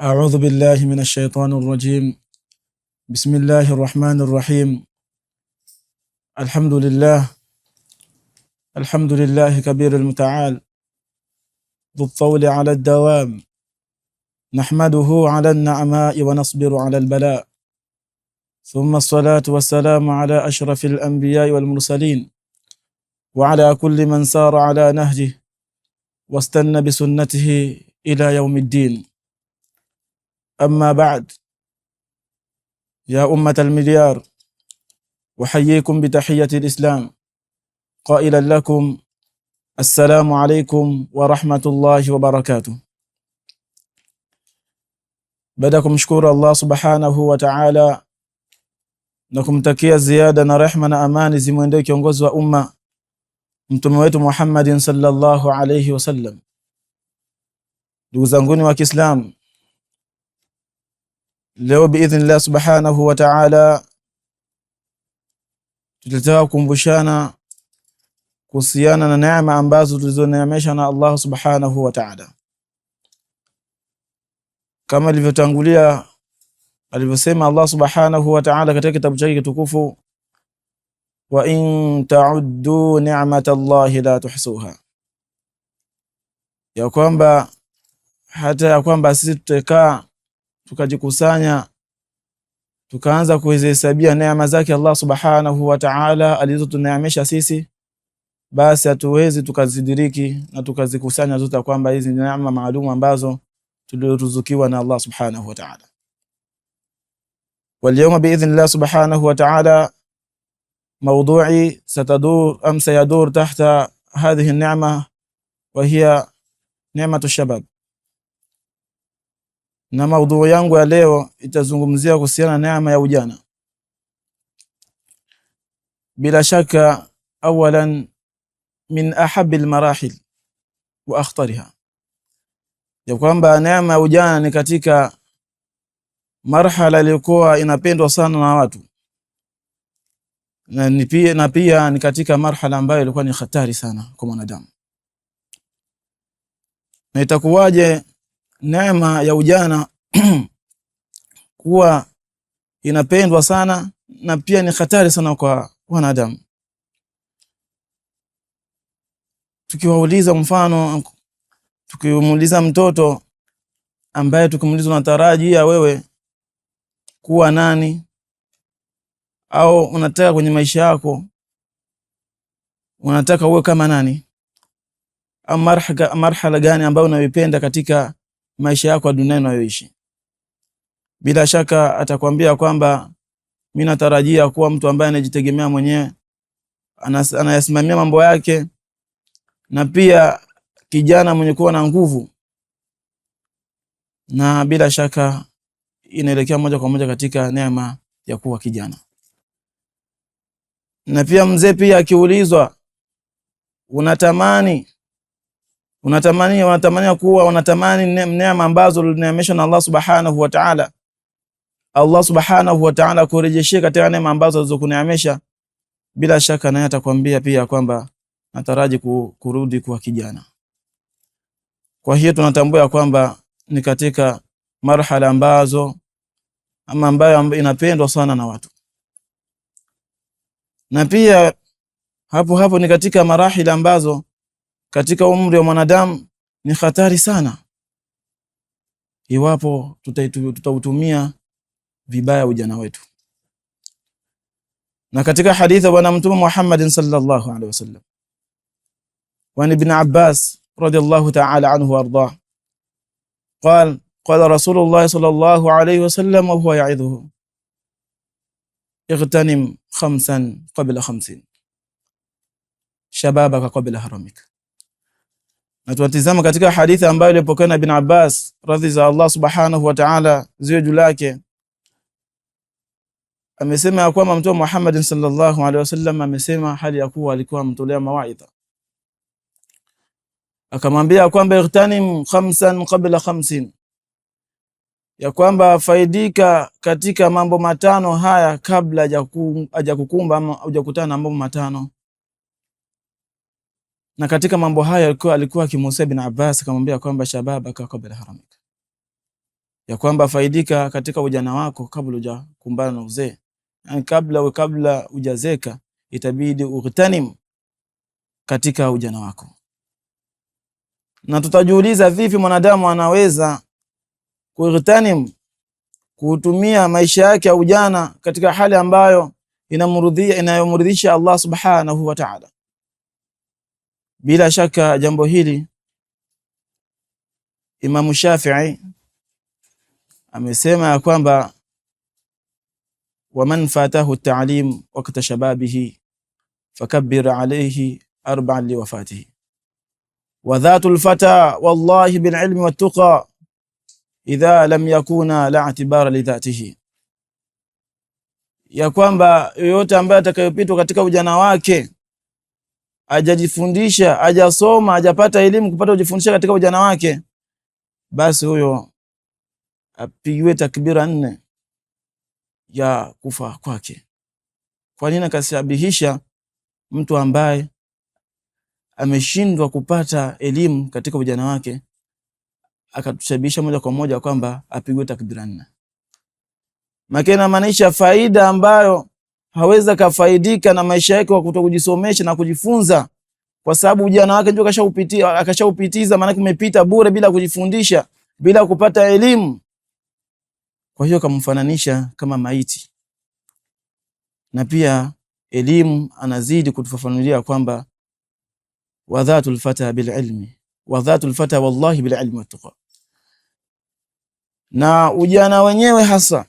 أعوذ بالله من الشيطان الرجيم. بسم الله الرحمن الرحيم. الحمد لله كبير المتعال ذو الطول على الدوام، نحمده على النعماء ونصبر على البلاء، ثم الصلاة والسلام على أشرف الأنبياء والمرسلين وعلى كل من سار على نهجه واستنى بسنته إلى يوم الدين. أما بعد، يا أمة المليار، أحييكم بتحية الإسلام قائلا لكم السلام عليكم ورحمة الله وبركاته. بدكم شكور الله سبحانه وتعالى na kumtakia ziada na rehma na amani zimwendee kiongozi wa umma mtume wetu Muhammadin sallallahu alayhi wasallam. Ndugu zanguni wa Kiislamu, leo biidhnillah subhanahu wa ta'ala tutataka kukumbushana kuhusiana na neema ambazo tulizoneemeshwa na Allah subhanahu wa ta'ala. Kama ilivyotangulia alivyosema Allah subhanahu wa ta'ala katika kitabu chake kitukufu, wa in ta'uddu ni'matallahi la tuhsuha, ya kwamba hata ya kwamba sisi tutakaa tukajikusanya tukaanza kuzihesabia neema zake Allah subhanahu wa ta'ala alizotuneemesha sisi, basi hatuwezi tukazidiriki na tukazikusanya zote, kwamba hizi ni neema maalum ambazo tulizoruzukiwa na Allah subhanahu wa ta'ala. واليوم بإذن الله سبحانه وتعالى موضوعي سيدور تحت هذه النعمة، وهي نعمة الشباب. na maudhui yangu ya leo itazungumzia kuhusiana na neema ya ujana. Bila shaka awalan min ahabbi almarahil wa akhtariha, ya kwamba neema ya ujana ni katika marhala iliyokuwa inapendwa sana na watu, na pia ni katika marhala ambayo ilikuwa ni hatari sana kwa mwanadamu. Na itakuwaje neema ya ujana kuwa inapendwa sana na pia ni hatari sana kwa wanadamu? Tukiwauliza mfano, tukimuuliza mtoto ambaye tukimuuliza unatarajia wewe kuwa nani, au unataka kwenye maisha yako unataka uwe kama nani, au marhala gani ambayo unaipenda katika maisha yako ya dunia unayoishi, bila shaka atakwambia kwamba mimi natarajia kuwa mtu ambaye anajitegemea mwenyewe, anayasimamia mambo yake, na pia kijana mwenye kuwa na nguvu. Na bila shaka inaelekea moja kwa moja katika neema ya kuwa kijana. Na pia mzee pia akiulizwa unatamani kuwa, unatamani neema ambazo ulineemeshwa na Allah subhanahu wa ta'ala, Allah subhanahu wa ta'ala kurejeshia katika neema ambazo alizokuneemesha, bila shaka naye atakwambia pia kwamba nataraji kurudi kuwa kijana. Kwa hiyo tunatambua kwamba ni katika marhala ambazo ambayo inapendwa sana na watu, na pia hapo ni katika marahili ambazo katika umri wa mwanadamu ni hatari sana iwapo tutautumia vibaya ujana wetu. Na katika hadithi wa Mtume Muhammad sallallahu alaihi wasallam, wa ibn Abbas radiyallahu ta'ala anhu warḍah, قال رسول الله صلى الله عليه وسلم وهو يعظه اغتنم 5 قبل 50 شبابك قبل haramik. Na tuatizama katika hadithi ambayo ilipokewa na ibn Abbas radhi za Allah subhanahu wa ta'ala ziwe juu yake, amesema ya kwamba Mtume Muhammad sallallahu alaihi wasallam amesema, hali ya kuwa alikuwa amtolea mawaidha, akamwambia kwamba ightanim 5 qabla 50, ya kwamba faidika katika mambo matano haya kabla hajakukumba ama hujakutana na mambo matano. Na katika mambo haya alikuwa akimuhusia ibn Abbas, akamwambia kwamba shababaka qabla haramik, ya kwamba faidika katika ujana wako kabla hujakumbana na uzee. Yani kabla hujazeka itabidi ughtanim katika ujana wako. Na tutajiuliza vipi mwanadamu anaweza kughtanim, kutumia maisha yake ya ujana katika hali ambayo inayomridhisha Allah subhanahu wa ta'ala. Bila shaka jambo hili Imam Shafi'i amesema ya kwamba waman fatahu at-ta'lim waqta shababihi fakabbir alayhi 4 liwafatihi wa dhatul fata wallahi bil ilmi wat tuqa idha lam yakuna la i'tibara li dhatihi, ya kwamba yoyote ambaye atakayopitwa katika ujana wake hajajifundisha, hajasoma, hajapata elimu kupata kujifundisha katika ujana wake, basi huyo apigiwe takbira 4 ya kufa kwake. Kwa nini akashabihisha mtu ambaye ameshindwa kupata elimu katika ujana wake, akatushabihisha moja kwa moja kwamba apigwe takbira 4? Makena maanisha faida ambayo haweza kafaidika na maisha yake kwa kutokujisomesha na kujifunza, kwa sababu ujana wake ndio akashaupitiza, maana umepita bure bila kujifundisha, bila kupata elimu. Kwa hiyo kamfananisha kama maiti. Na pia elimu anazidi kutufafanulia kwamba wadhatul fata bil ilmi, wadhatul fata wallahi bil ilmi wat tuqa. Na ujana wenyewe hasa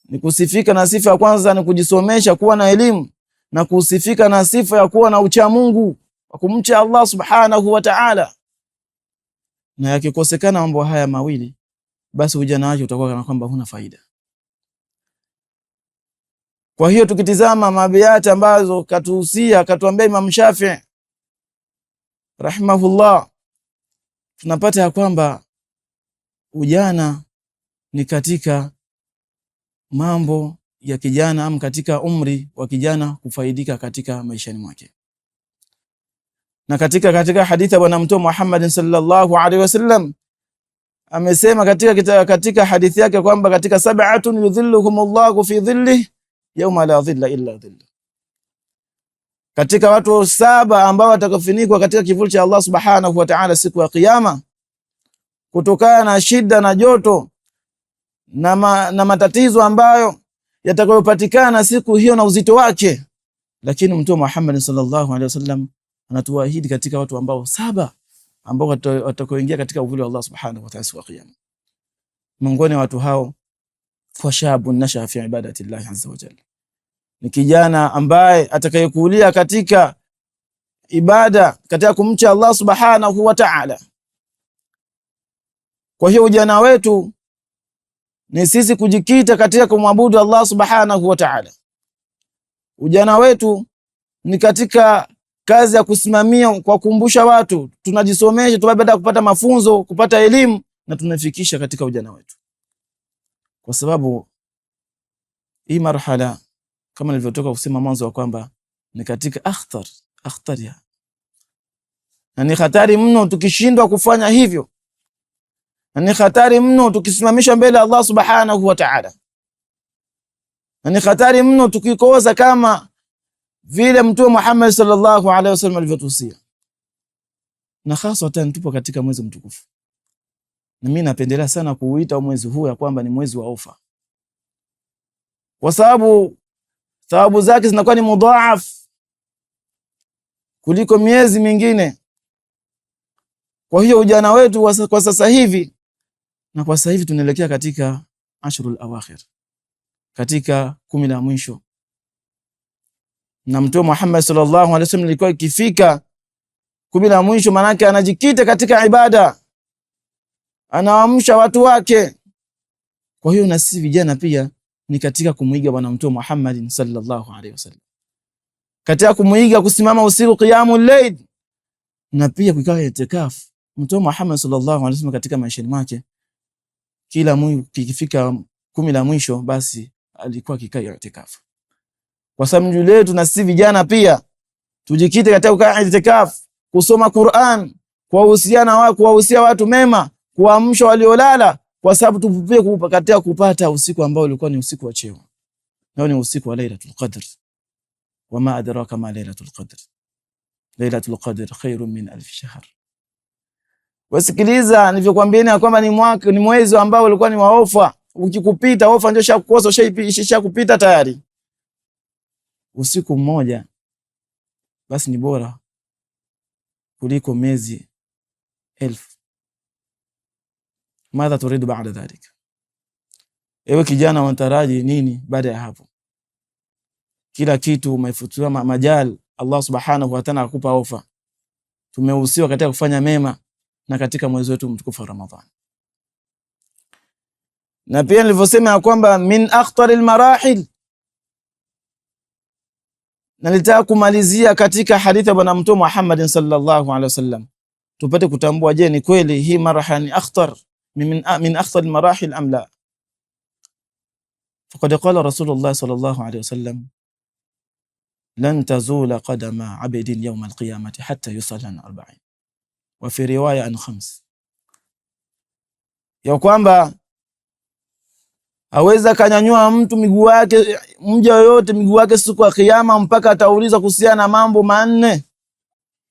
ni kusifika na sifa ya kwanza ni kujisomesha, kuwa na elimu, na kusifika na sifa ya kuwa na ucha Mungu, kumcha Allah subhanahu wa ta'ala. Na yakikosekana mambo haya mawili, basi ujana wake utakuwa kana kwamba huna faida. Kwa hiyo tukitizama mabiati ambazo katuhusia, katuambia Imam Shafi'i rahimahullah, tunapata ya kwamba ujana ni katika mambo ya kijana, ama katika umri wa kijana kufaidika katika maishani mwake. Na katika hadithi ya Bwana Mtume Muhammad sallallahu alaihi wasallam amesema katika hadithi yake kwamba katika 7 yudhilluhumullahu fi dhillihi yawma la dhilla illa dhilluh, katika watu 7 ambao watakafunikwa katika kivuli cha Allah subhanahu wa ta'ala siku ya kiyama, kutokana na shida na joto na matatizo ambayo yatakayopatikana siku hiyo na uzito wake. Lakini Mtume Muhammad sallallahu alaihi wasallam anatuahidi katika watu ambao 7 ambao watakaoingia katika uvuli wa Allah subhanahu wa ta'ala siku ya kiyama. Miongoni wa watu hao fashabun nasha fi ibadati Allah azza wa jalla, ni kijana ambaye atakayekulia katika ibada, katika kumcha Allah subhanahu wa ta'ala. Kwa hiyo ujana wetu ni sisi kujikita katika kumwabudu Allah subhanahu wa ta'ala. Ujana wetu ni katika kazi ya kusimamia kwa kukumbusha watu, tunajisomesha baada ya kupata mafunzo, kupata elimu, na tunafikisha katika ujana wetu. Kwa sababu hii marhala kama nilivyotoka kusema mwanzo wa kwamba ni katika akhtar ya, na ni hatari mno tukishindwa kufanya hivyo, na ni hatari mno tukisimamishwa mbele Allah subhanahu wa ta'ala, na ni hatari mno tukikosa kama vile Mtume Muhammad sallallahu alaihi wasallam alivyotusia. Na hasa tupo katika mwezi mtukufu, na mimi napendelea sana kuuita mwezi huu ya kwamba ni mwezi wa ofa, kwa sababu thawabu zake zinakuwa ni mudhaaf kuliko miezi mingine. Kwa hiyo ujana wetu kwa sasa hivi, na kwa sasa hivi tunaelekea katika ashrul awakhir, katika 10 la mwisho, na Mtume Muhammad sallallahu alaihi wasallam alikuwa ikifika 10 la mwisho, manake anajikita katika ibada, anaamsha watu wake. Kwa hiyo na sisi vijana pia ni katika kumuiga bwana Mtume Muhammad sallallahu alaihi wasallam, katika kumuiga kusimama usiku qiyamul layl, na pia kukaa itikafu. Mtume Muhammad sallallahu alaihi wasallam katika maisha yake kila kikifika 10 la mwisho, basi alikuwa akikaa itikafu. Kwa sababu juu letu na sisi vijana pia tujikite katika kukaa itikafu, kusoma Qur'an, kuwahusia watu mema, kuamsha waliolala, kwa sababu tupupie kupakatia kupata usiku ambao ulikuwa ni usiku wa cheo, na ni usiku wa Lailatul Qadr. Wama adraka ma Lailatul Qadr, Lailatul Qadr khairun min alf shahr. Wasikiliza nilivyokuambieni kwamba ni mwezi ambao ulikuwa ni wa ofa. Ukikupita ofa ndio shakukosa, shakupita tayari. Usiku mmoja basi ni bora kuliko miezi 1000. Madha turidu baada dhalika? Ewe kijana, unataraji nini baada ya hapo? Kila kitu umefutua majal. Allah subhanahu wa ta'ala akupa ofa. Tumehusiwa katika kufanya mema na katika mwezi wetu mtukufu wa Ramadhani. Na pia nilivyosema kwamba min akhtar almarahil, nalitaka kumalizia katika hadithi ya bwana Mtume Muhammad sallallahu alaihi wasallam, tupate kutambua, je, ni kweli hii marhala ni akhtar min akhtar almarahil am la? Faqad qala Rasulullah sallallahu alaihi wasallam, lan tazula qadama abdin yawm alqiyamati hatta yusalla 40, wa fi riwaya an 5, ya kwamba aweza kanyanyua mtu miguu wake, mja yoyote miguu wake siku ya kiyama, mpaka atauliza kuhusiana na mambo manne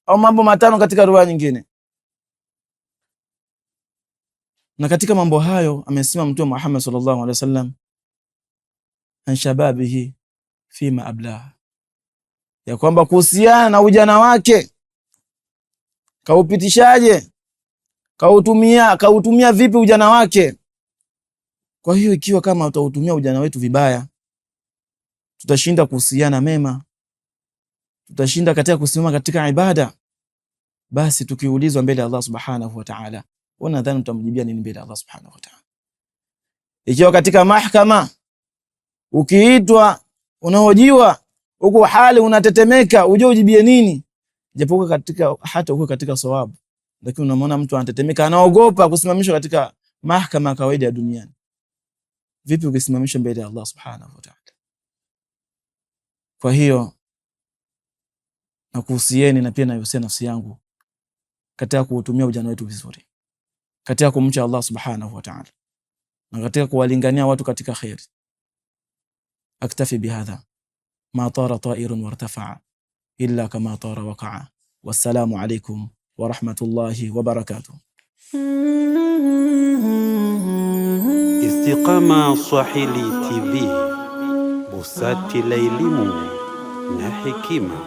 au mambo matano katika riwaya nyingine. Na katika mambo hayo amesema Mtume Muhammad sallallahu alaihi wasallam, an shababihi fima ablah, ya kwamba kuhusiana na ujana wake, kaupitishaje, kautumia vipi ujana wake. Kwa hiyo ikiwa kama utautumia ujana wetu vibaya, tutashinda kuhusiana mema, tutashinda katika kusimama katika ibada, basi tukiulizwa mbele ya Allah subhanahu wa ta'ala, unadhani tutamjibia nini mbele ya Allah subhanahu wa ta'ala? Ikiwa katika mahakama ukiitwa, unahojiwa, uko hali unatetemeka, uje ujibie nini? Japokuwa katika hata uko katika sawabu, lakini unamwona mtu anatetemeka, anaogopa kusimamishwa katika mahakama kawaida ya duniani. Vipi ukisimamishwa mbele ya Allah subhanahu wa ta'ala? Kwa hiyo nakuhusieni na pia nahusia nafsi yangu katika kuutumia ujana wetu vizuri, katika kumcha Allah subhanahu wa ta'ala, na katika kuwalingania watu katika khair. Aktafi bihadha ma tara ta'irun wartafa'a illa kama tara waqa'a. Wassalamu alaykum wa rahmatullahi wa barakatuh. Istiqama Swahili TV, busati la elimu na hekima.